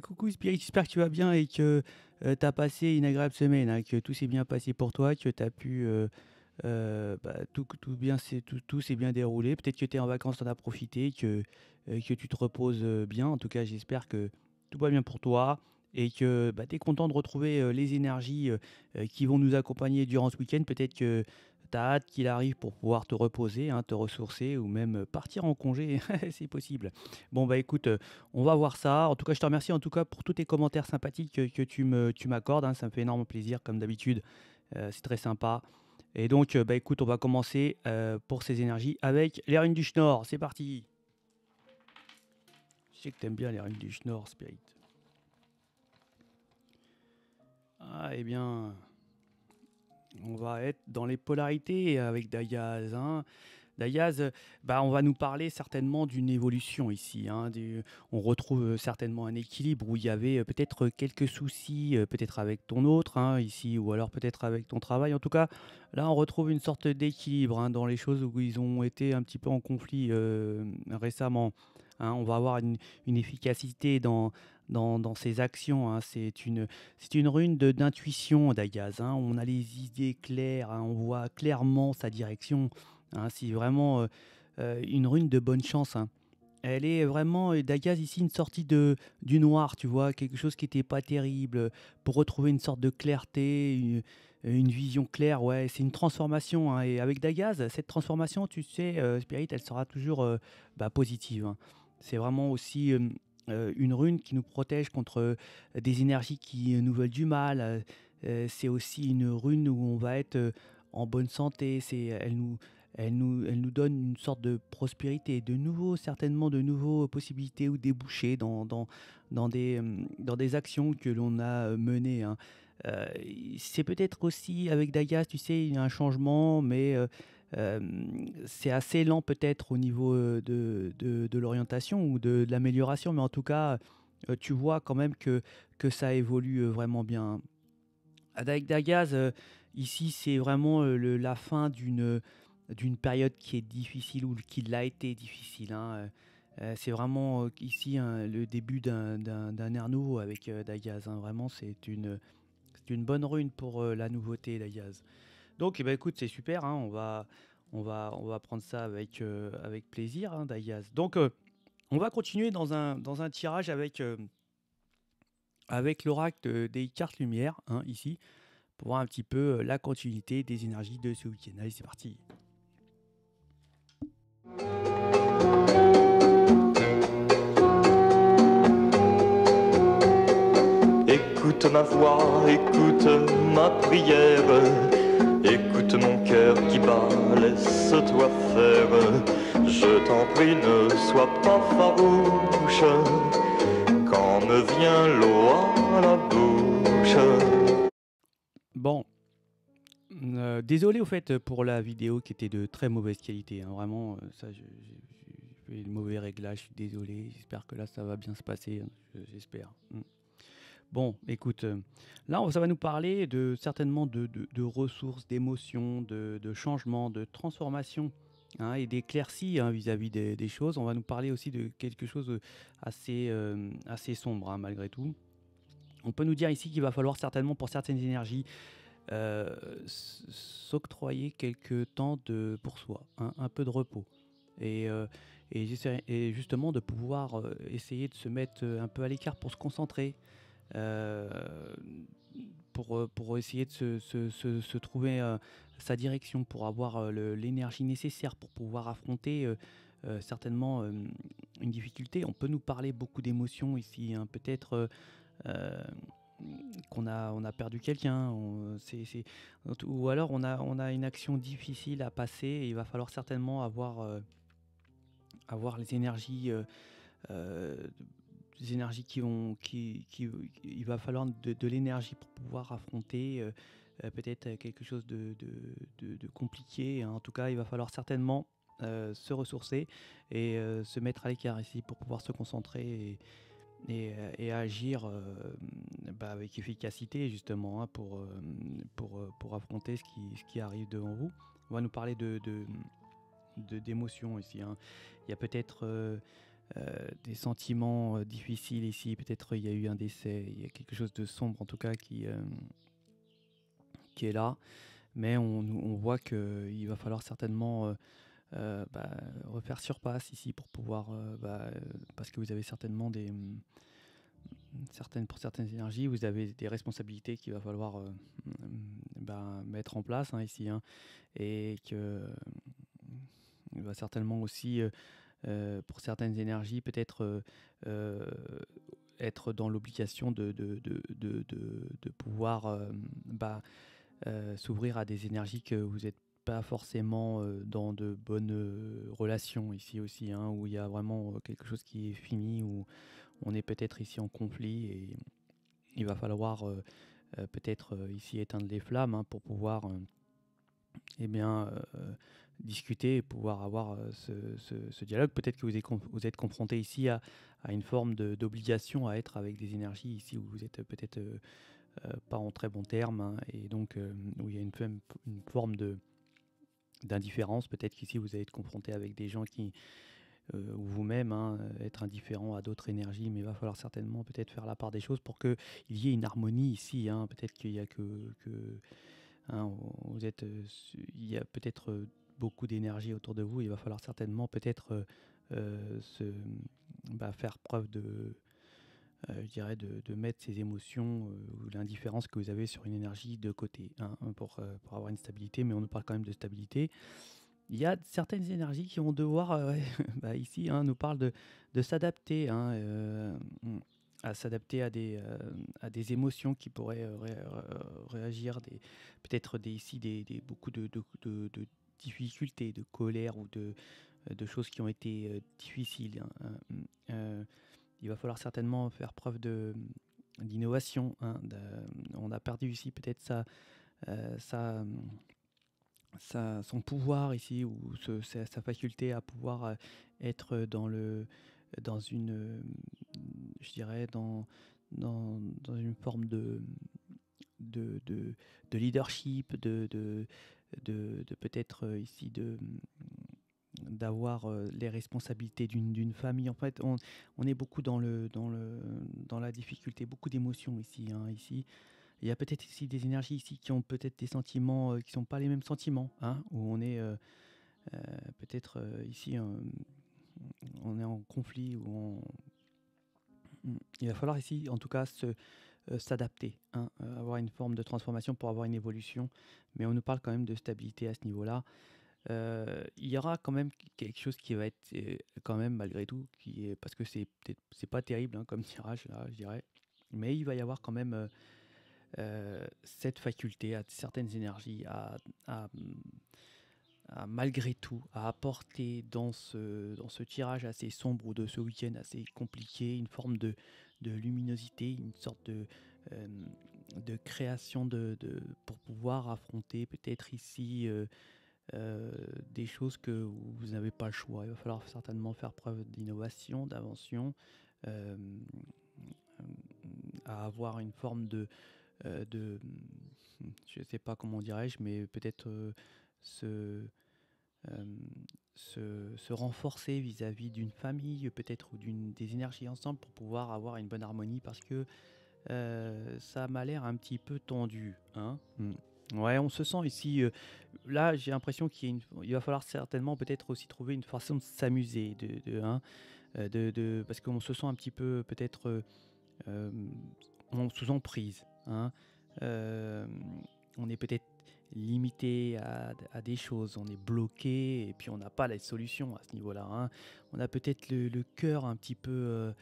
Coucou Spirit, j'espère que tu vas bien et que tu as passé une agréable semaine, hein, que tout s'est bien passé pour toi, que tu as pu tout s'est bien déroulé. Peut-être que tu es en vacances, tu en as profité, que tu te reposes bien. En tout cas, j'espère que tout va bien pour toi et que tu es content de retrouver les énergies qui vont nous accompagner durant ce week-end. Peut-être que tu as hâte qu'il arrive pour pouvoir te reposer, hein, te ressourcer ou même partir en congé, c'est possible. Bon, bah écoute, on va voir ça. En tout cas, je te remercie en tout cas pour tous tes commentaires sympathiques que tu m'accordes, hein. Ça me fait énormément plaisir, comme d'habitude. C'est très sympa. Et donc, bah écoute, on va commencer pour ces énergies avec les runes du Schnorr. C'est parti. Je sais que t'aimes bien les runes du Schnorr, Spirit. Ah, eh bien, on va être dans les polarités avec Dayaz, hein. Dayaz, on va nous parler certainement d'une évolution ici, hein, on retrouve certainement un équilibre où il y avait peut-être quelques soucis, peut-être avec ton autre, hein, ici, ou alors peut-être avec ton travail. En tout cas, là, on retrouve une sorte d'équilibre, hein, dans les choses où ils ont été un petit peu en conflit récemment, hein. On va avoir une efficacité dans ces actions, hein. C'est une rune d'intuition, Dayaz, hein. On a les idées claires, hein, on voit clairement sa direction. Hein, c'est vraiment une rune de bonne chance, hein. Elle est vraiment, Dagaz ici, une sortie du noir, tu vois, quelque chose qui n'était pas terrible, pour retrouver une sorte de clarté, une vision claire, ouais, c'est une transformation, hein. Et avec Dagaz, cette transformation, tu sais, Spirit, elle sera toujours positive, hein. C'est vraiment aussi une rune qui nous protège contre des énergies qui nous veulent du mal. C'est aussi une rune où on va être en bonne santé. Elle nous donne une sorte de prospérité, de nouveaux, certainement de nouveaux possibilités ou débouchés dans des actions que l'on a menées, hein. Euh, c'est peut-être aussi avec Dagas, tu sais, il y a un changement, mais euh, c'est assez lent peut-être au niveau de l'orientation ou de l'amélioration, mais en tout cas, tu vois quand même que ça évolue vraiment bien. Avec Dagaz, ici, c'est vraiment la fin d'une période qui est difficile ou qui l'a été difficile, hein. C'est vraiment ici, hein, le début d'un ère nouveau avec Dagaz, hein. Vraiment, c'est une bonne rune pour la nouveauté, Dagaz. Donc, eh ben, écoute, c'est super, hein. On va prendre ça avec plaisir, hein, Dagaz. Donc, on va continuer dans un tirage avec l'oracle des cartes lumière, hein, ici, pour voir un petit peu la continuité des énergies de ce week-end. Allez, c'est parti. Écoute ma voix, écoute ma prière, écoute mon cœur qui bat, laisse-toi faire. Je t'en prie, ne sois pas farouche, quand me vient l'eau à la bouche. Bon, désolé au fait pour la vidéo qui était de très mauvaise qualité, hein. Vraiment, ça, j'ai fait le mauvais réglage, je suis désolé. J'espère que là, ça va bien se passer, hein. J'espère. Bon, écoute, là, ça va nous parler certainement de ressources, d'émotions, de changements, de transformations, hein, et d'éclaircies, hein, vis-à-vis des choses. On va nous parler aussi de quelque chose assez sombre, hein, malgré tout. On peut nous dire ici qu'il va falloir certainement, pour certaines énergies, s'octroyer quelques temps pour soi, hein, un peu de repos. Et justement de pouvoir essayer de se mettre un peu à l'écart pour se concentrer, euh, pour essayer de se trouver sa direction, pour avoir l'énergie nécessaire pour pouvoir affronter certainement une difficulté. On peut nous parler beaucoup d'émotions ici, hein, peut-être euh, qu'on a perdu quelqu'un, ou alors on a une action difficile à passer et il va falloir certainement avoir euh, les énergies il va falloir de l'énergie pour pouvoir affronter peut-être quelque chose de compliqué, hein. En tout cas, il va falloir certainement se ressourcer et se mettre à l'écart ici pour pouvoir se concentrer et agir avec efficacité justement, hein, pour affronter ce qui arrive devant vous. On va nous parler d'émotions ici, hein. Il y a peut-être des sentiments difficiles ici. Peut-être il y a eu un décès, il y a quelque chose de sombre en tout cas qui est là. Mais on voit qu'il va falloir certainement bah, refaire surpasse ici pour pouvoir, parce que vous avez certainement pour certaines énergies, vous avez des responsabilités qu'il va falloir mettre en place hein, ici, hein, et que il va certainement aussi, pour certaines énergies, peut-être euh, être dans l'obligation de pouvoir s'ouvrir à des énergies que vous n'êtes pas forcément dans de bonnes relations ici aussi, hein, où il y a vraiment quelque chose qui est fini, où on est peut-être ici en conflit et il va falloir peut-être ici éteindre les flammes hein, pour pouvoir eh bien, discuter et pouvoir avoir ce dialogue. Peut-être que vous êtes confronté ici à une forme d'obligation à être avec des énergies ici où vous êtes peut-être pas en très bons termes hein, et donc où il y a une forme d'indifférence. Peut-être qu'ici vous allez être confronté avec des gens qui ou vous-même hein, être indifférent à d'autres énergies, mais il va falloir certainement peut-être faire la part des choses pour qu'il y ait une harmonie ici. Hein. Peut-être qu'il y a hein, il y a peut-être beaucoup d'énergie autour de vous. Il va falloir certainement peut-être faire preuve je dirais, de mettre ces émotions ou l'indifférence que vous avez sur une énergie de côté hein, pour avoir une stabilité. Mais on nous parle quand même de stabilité. Il y a certaines énergies qui vont devoir, ici, hein, nous parle de s'adapter, hein, à s'adapter à des émotions qui pourraient réagir, peut-être ici beaucoup de difficultés, de colère ou de choses qui ont été difficiles. Hein, il va falloir certainement faire preuve d'innovation. Hein, on a perdu ici peut-être sa, son pouvoir ici, ou sa faculté à pouvoir être dans une, je dirais, dans une forme de, de, de leadership, de peut-être ici d'avoir les responsabilités d'une famille. En fait, on est beaucoup dans la difficulté, beaucoup d'émotions ici. Hein, ici. Il y a peut-être ici des énergies ici qui ont peut-être des sentiments qui ne sont pas les mêmes sentiments, hein, où on est peut-être ici, on est en conflit, il va falloir ici, en tout cas, s'adapter, hein, avoir une forme de transformation pour avoir une évolution, mais on nous parle quand même de stabilité à ce niveau-là. Il y aura quand même quelque chose qui va être quand même malgré tout, parce que c'est pas terrible hein, comme tirage là, je dirais, mais il va y avoir quand même cette faculté à certaines énergies à, malgré tout à apporter dans ce tirage assez sombre ou de ce week-end assez compliqué une forme de luminosité, une sorte euh, de création pour pouvoir affronter peut-être ici des choses que vous n'avez pas le choix. Il va falloir certainement faire preuve d'innovation, d'invention, euh, à avoir une forme je ne sais pas comment dirais-je, mais peut-être se, euh, se renforcer vis-à-vis d'une famille, peut-être, ou des énergies ensemble pour pouvoir avoir une bonne harmonie, parce que ça m'a l'air un petit peu tendu. Hein. Ouais, on se sent ici. Là, j'ai l'impression il va falloir certainement peut-être aussi trouver une façon de s'amuser, hein, parce qu'on se sent un petit peu peut-être euh, sous emprise. Hein. Euh, on est peut-être limité à des choses, on est bloqué et puis on n'a pas la solution à ce niveau-là. Hein. On a peut-être le cœur un petit peu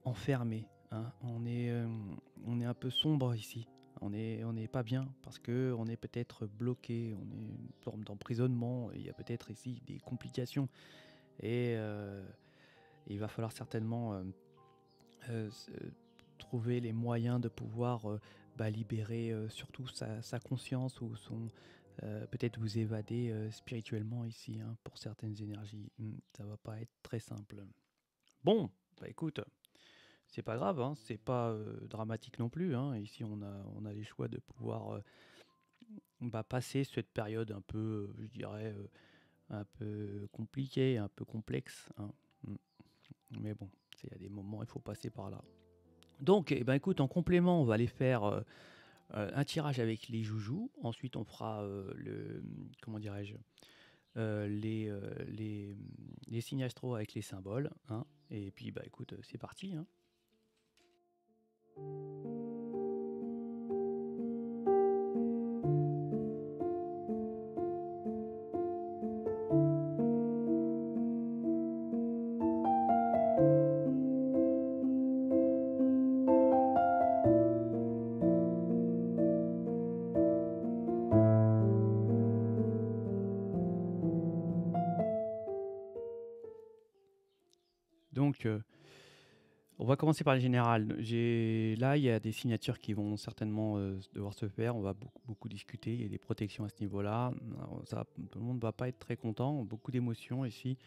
enfermé. Hein. On est un peu sombre ici. On n'est pas bien parce que on est peut-être bloqué, on est une forme d'emprisonnement. Il y a peut-être ici des complications et il va falloir certainement euh, s- euh, trouver les moyens de pouvoir libérer surtout sa conscience ou peut-être vous évader spirituellement ici hein, pour certaines énergies. Ça va pas être très simple. Bon, bah écoute, c'est pas grave, hein, c'est pas dramatique non plus. Hein. Ici, on a les choix de pouvoir passer cette période un peu, je dirais, un peu compliquée, un peu complexe. Hein. Mais bon, il y a des moments, il faut passer par là. Donc, eh ben, écoute, en complément, on va aller faire un tirage avec les joujoux. Ensuite, on fera comment dirais-je, euh, les, euh, les, les signes astro avec les symboles, hein. Et puis, bah écoute, c'est parti, hein. Donc, on va commencer par le général. Là, il y a des signatures qui vont certainement devoir se faire. On va beaucoup discuter. Il y a des protections à ce niveau-là. Alors, tout le monde ne va pas être très content. Beaucoup d'émotions ici,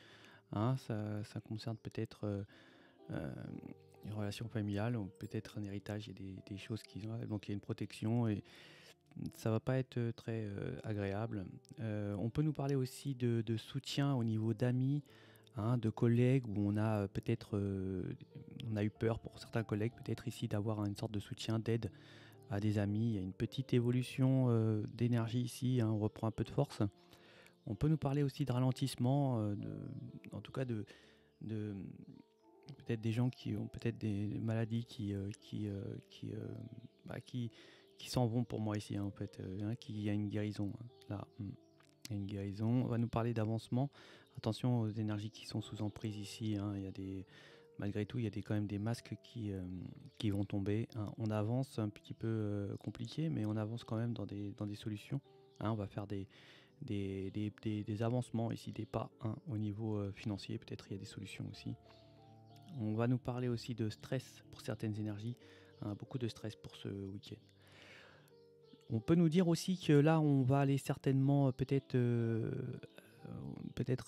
hein. Ça concerne peut-être euh, une relation familiale ou peut-être un héritage. Il y a des choses qui ont. Donc, il y a une protection et ça va pas être très agréable. On peut nous parler aussi de soutien au niveau d'amis, hein, de collègues, où on a peut-être on a eu peur pour certains collègues, peut-être ici d'avoir une sorte de soutien, d'aide à des amis. Il y a une petite évolution d'énergie ici, hein, on reprend un peu de force. On peut nous parler aussi de ralentissement, en tout cas de peut-être des gens qui ont peut-être des maladies qui s'en vont pour moi ici, hein, en fait, hein, qu'il y a une guérison, hein, là. Il y a une guérison. On va nous parler d'avancement. Attention aux énergies qui sont sous emprise ici, hein. Il y a malgré tout, il y a quand même des masques qui vont tomber, hein. On avance un petit peu compliqué, mais on avance quand même dans des solutions, hein. On va faire des avancements ici, des pas, hein, au niveau financier. Peut-être il y a des solutions aussi. On va nous parler aussi de stress pour certaines énergies, hein, beaucoup de stress pour ce week-end. On peut nous dire aussi que là, on va aller certainement peut-être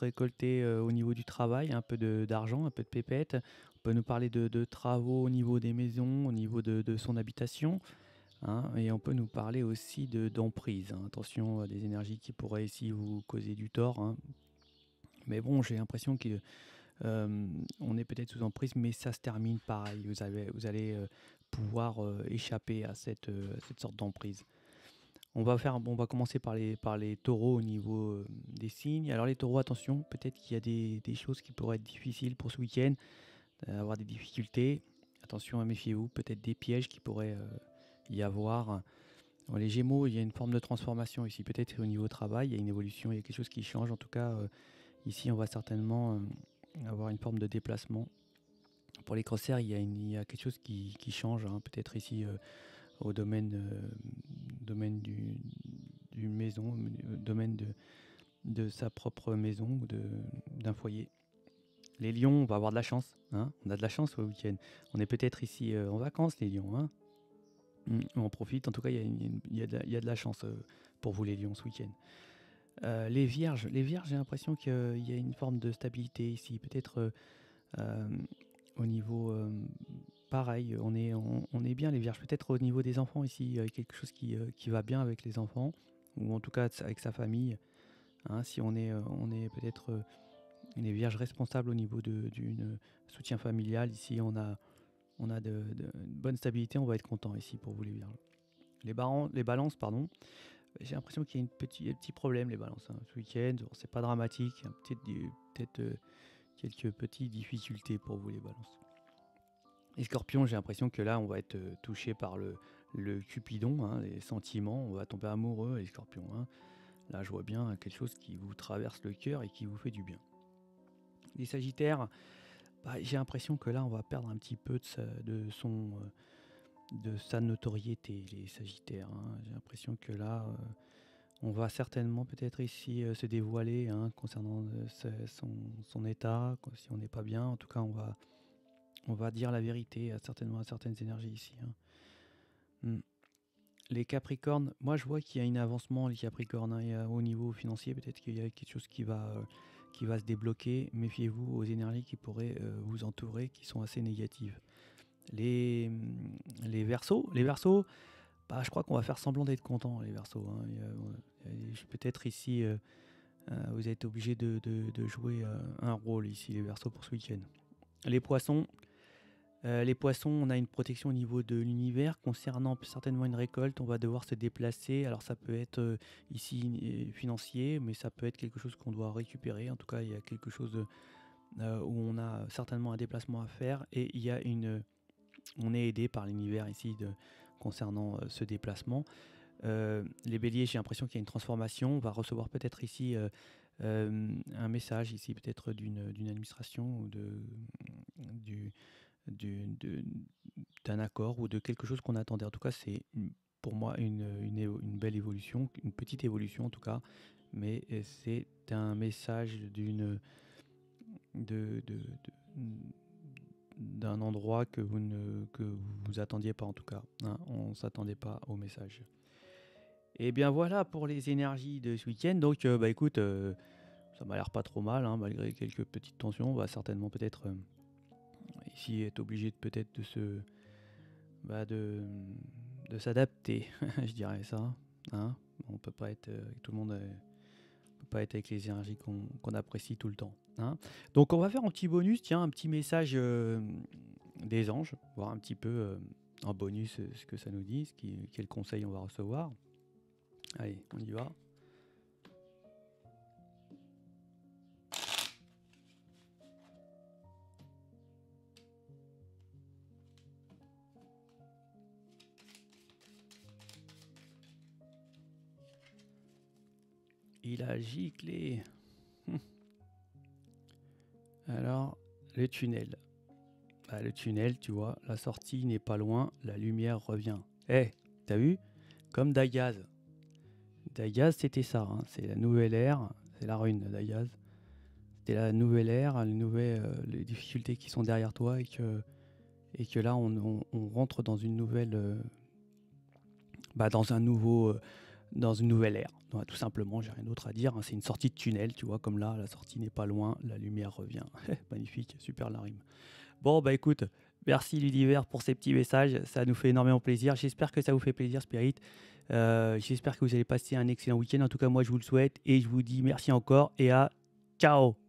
récolter au niveau du travail un peu d'argent, un peu de pépettes. On peut nous parler de travaux au niveau des maisons, au niveau de son habitation, hein. Et on peut nous parler aussi d'emprise, hein. Attention à des énergies qui pourraient ici vous causer du tort, hein. Mais bon, j'ai l'impression que on est peut-être sous emprise, mais ça se termine pareil. Vous allez pouvoir échapper à cette sorte d'emprise. On va commencer par les taureaux au niveau des signes. Alors les taureaux, attention, peut-être qu'il y a des choses qui pourraient être difficiles pour ce week-end, avoir des difficultés. Attention, méfiez-vous, peut-être des pièges qui pourraient y avoir. Bon, les gémeaux, il y a une forme de transformation ici, peut-être au niveau travail, il y a une évolution, il y a quelque chose qui change. En tout cas, ici, on va certainement avoir une forme de déplacement. Pour les crossers, il y a quelque chose qui change, hein, peut-être ici au domaine d'une maison, domaine de sa propre maison ou d'un foyer. Les lions, on va avoir de la chance, hein. On a de la chance au week-end. On est peut-être ici en vacances, les lions, hein. On profite, en tout cas, il y a de la chance pour vous, les lions, ce week-end. Les vierges, j'ai l'impression qu'il y a une forme de stabilité ici. Peut-être au niveau pareil, on est bien les vierges. Peut-être au niveau des enfants ici, il y a quelque chose qui va bien avec les enfants, ou en tout cas avec sa famille, hein. Si on est peut-être les vierges responsables au niveau d'une soutien familial, ici on a une bonne stabilité, on va être content ici pour vous les vierges. Les balances, pardon. J'ai l'impression qu'il y a un petit problème, les balances, hein, ce week-end. Bon, c'est pas dramatique, hein, peut-être quelques petites difficultés pour vous, les balances. Les scorpions, j'ai l'impression que là, on va être touché par le cupidon, hein, les sentiments. On va tomber amoureux, les scorpions, hein. Là, je vois bien quelque chose qui vous traverse le cœur et qui vous fait du bien. Les sagittaires, j'ai l'impression que là, on va perdre un petit peu de sa notoriété, les sagittaires, hein. J'ai l'impression que là, on va certainement peut-être ici se dévoiler, hein, concernant son état, si on n'est pas bien. En tout cas, on va dire la vérité certainement à certaines énergies ici, hein. Les Capricornes, moi je vois qu'il y a un avancement, les Capricornes, hein. Au niveau financier, peut-être qu'il y a quelque chose qui va se débloquer. Méfiez-vous aux énergies qui pourraient vous entourer, qui sont assez négatives. Les Verseaux, je crois qu'on va faire semblant d'être content, les Verseaux, hein. Peut-être ici, vous êtes obligé de jouer un rôle ici, les Verseaux, pour ce week-end. Les poissons, on a une protection au niveau de l'univers. Concernant certainement une récolte, on va devoir se déplacer. Alors ça peut être ici financier, mais ça peut être quelque chose qu'on doit récupérer. En tout cas, il y a quelque chose où on a certainement un déplacement à faire. Et on est aidé par l'univers ici concernant ce déplacement. Les béliers, j'ai l'impression qu'il y a une transformation. On va recevoir peut-être ici un message ici, peut-être d'une administration ou d'un accord ou de quelque chose qu'on attendait. En tout cas, c'est pour moi une belle évolution, une petite évolution en tout cas, mais c'est un message d'un endroit que vous attendiez pas en tout cas. Hein, on ne s'attendait pas au message. Et bien voilà pour les énergies de ce week-end. Donc bah écoute, ça m'a l'air pas trop mal, hein, malgré quelques petites tensions. On va certainement peut-être ici être obligé peut-être de s'adapter, je dirais ça. Hein, on peut pas être avec tout le monde, on peut pas être avec les énergies qu'on apprécie tout le temps. Hein. Donc on va faire un petit bonus, tiens, un petit message des anges, voir un petit peu en bonus ce que ça nous dit, quel conseil on va recevoir. Allez, on y va. Il a giclé. Alors, le tunnel. Bah, le tunnel, tu vois, la sortie n'est pas loin, la lumière revient. T'as vu? Comme Dayaz. Dayaz, c'était ça, hein. C'est la nouvelle ère, c'est la rune Dayaz. C'était la nouvelle ère, les difficultés qui sont derrière toi et que là, on rentre dans une nouvelle... dans une nouvelle ère. Donc, tout simplement, j'ai rien d'autre à dire. Hein. C'est une sortie de tunnel, tu vois, comme là, la sortie n'est pas loin, la lumière revient. Magnifique, super la rime. Bon, bah écoute, merci l'univers pour ces petits messages. Ça nous fait énormément plaisir. J'espère que ça vous fait plaisir, Spirit. J'espère que vous allez passer un excellent week-end. En tout cas, moi, je vous le souhaite. Et je vous dis merci encore et à ciao.